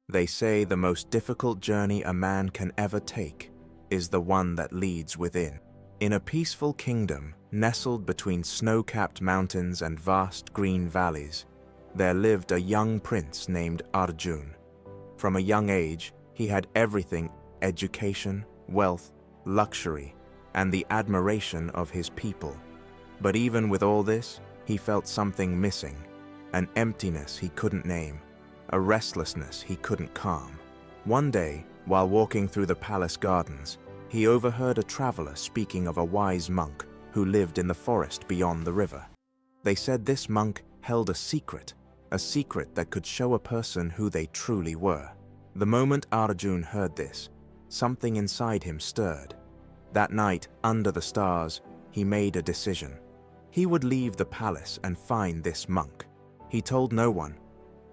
They say the most difficult journey a man can ever take is the one that leads within. In a peaceful kingdom, nestled between snow-capped mountains and vast green valleys, there lived a young prince named Arjun. From a young age, he had everything: education, wealth, luxury, and the admiration of his people. But even with all this, he felt something missing, an emptiness he couldn't name, a restlessness he couldn't calm. One day, while walking through the palace gardens, he overheard a traveler speaking of a wise monk who lived in the forest beyond the river. They said this monk held a secret that could show a person who they truly were. The moment Arjun heard this, something inside him stirred. That night, under the stars, he made a decision. He would leave the palace and find this monk. He told no one.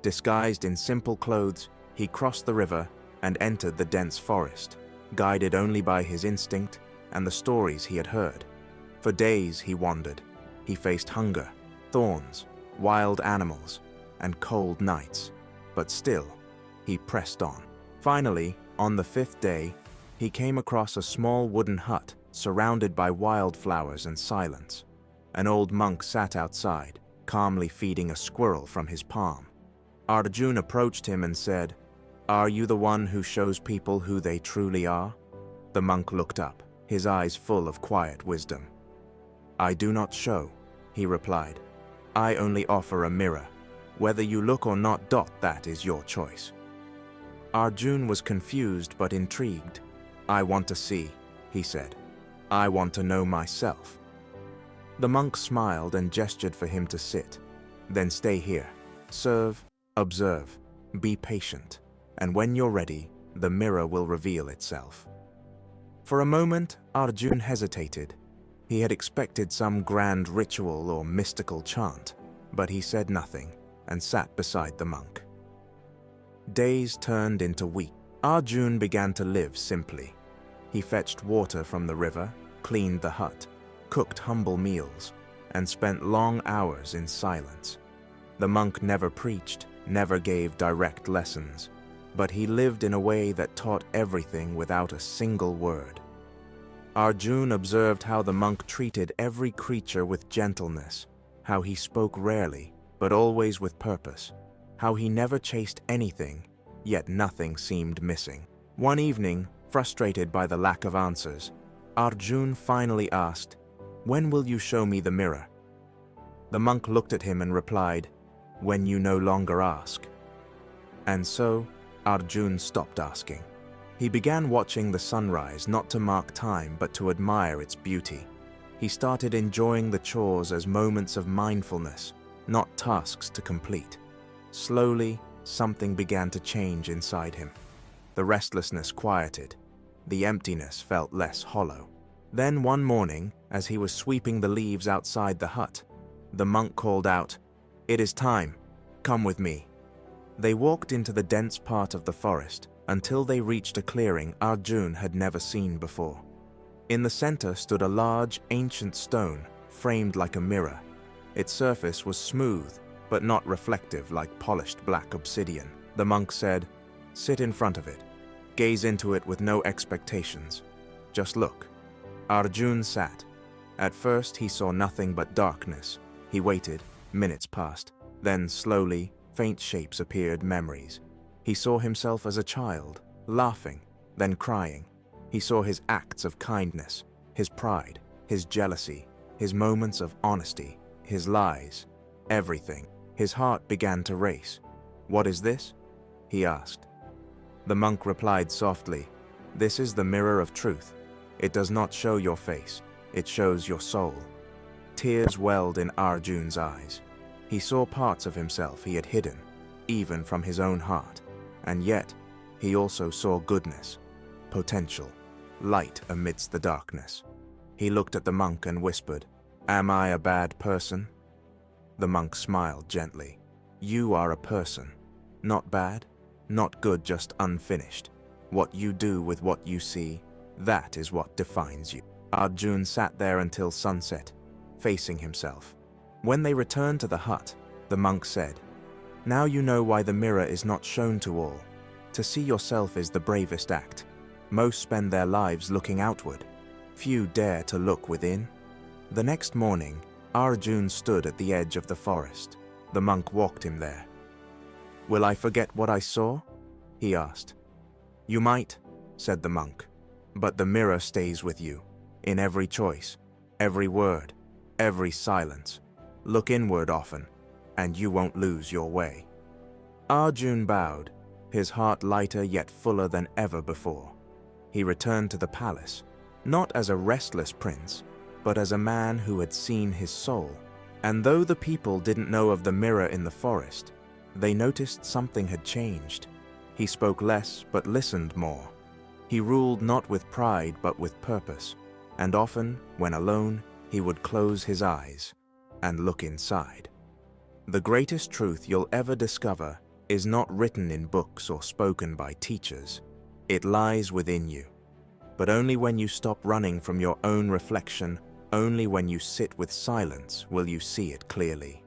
Disguised in simple clothes, he crossed the river and entered the dense forest, guided only by his instinct and the stories he had heard. For days he wandered. He faced hunger, thorns, wild animals, and cold nights. But still, he pressed on. Finally, on the fifth day, he came across a small wooden hut surrounded by wildflowers and silence. An old monk sat outside, calmly feeding a squirrel from his palm. Arjun approached him and said, "Are you the one who shows people who they truly are?" The monk looked up, his eyes full of quiet wisdom. "I do not show," he replied. "I only offer a mirror. Whether you look or not, that is your choice." Arjun was confused but intrigued. "I want to see," he said. "I want to know myself." The monk smiled and gestured for him to sit. "Then stay here. Serve, observe, be patient, and when you're ready, the mirror will reveal itself." For a moment, Arjun hesitated. He had expected some grand ritual or mystical chant, but he said nothing and sat beside the monk. Days turned into weeks. Arjun began to live simply. He fetched water from the river, cleaned the hut, cooked humble meals, and spent long hours in silence. The monk never preached, never gave direct lessons, but he lived in a way that taught everything without a single word. Arjun observed how the monk treated every creature with gentleness, how he spoke rarely, but always with purpose, how he never chased anything, yet nothing seemed missing. One evening, frustrated by the lack of answers, Arjun finally asked, "When will you show me the mirror?" The monk looked at him and replied, "When you no longer ask." And so, Arjun stopped asking. He began watching the sunrise not to mark time but to admire its beauty. He started enjoying the chores as moments of mindfulness, not tasks to complete. Slowly, something began to change inside him. The restlessness quieted. The emptiness felt less hollow. Then one morning, as he was sweeping the leaves outside the hut, the monk called out, "It is time. Come with me." They walked into the dense part of the forest until they reached a clearing Arjun had never seen before. In the center stood a large, ancient stone, framed like a mirror. Its surface was smooth, but not reflective like polished black obsidian. The monk said, "Sit in front of it. Gaze into it with no expectations. Just look." Arjun sat. At first, he saw nothing but darkness. He waited. Minutes passed. Then, slowly, faint shapes appeared, memories. He saw himself as a child, laughing, then crying. He saw his acts of kindness, his pride, his jealousy, his moments of honesty, his lies, everything. His heart began to race. "What is this?" he asked. The monk replied softly, "This is the mirror of truth. It does not show your face, it shows your soul." Tears welled in Arjun's eyes. He saw parts of himself he had hidden, even from his own heart. And yet, he also saw goodness, potential, light amidst the darkness. He looked at the monk and whispered, "Am I a bad person?" The monk smiled gently. "You are a person. Not bad, not good, just unfinished. What you do with what you see, that is what defines you." Arjun sat there until sunset, facing himself. When they returned to the hut, the monk said, "Now you know why the mirror is not shown to all. To see yourself is the bravest act. Most spend their lives looking outward. Few dare to look within. The next morning, Arjun stood at the edge of the forest. The monk walked him there. "Will I forget what I saw?" he asked. "You might," said the monk, "but the mirror stays with you, in every choice, every word, every silence. Look inward often, and you won't lose your way." Arjun bowed, his heart lighter yet fuller than ever before. He returned to the palace, not as a restless prince, but as a man who had seen his soul. And though the people didn't know of the mirror in the forest, they noticed something had changed. He spoke less but listened more. He ruled not with pride but with purpose, and often, when alone, he would close his eyes and look inside. The greatest truth you'll ever discover is not written in books or spoken by teachers. It lies within you. But only when you stop running from your own reflection, only when you sit with silence will you see it clearly.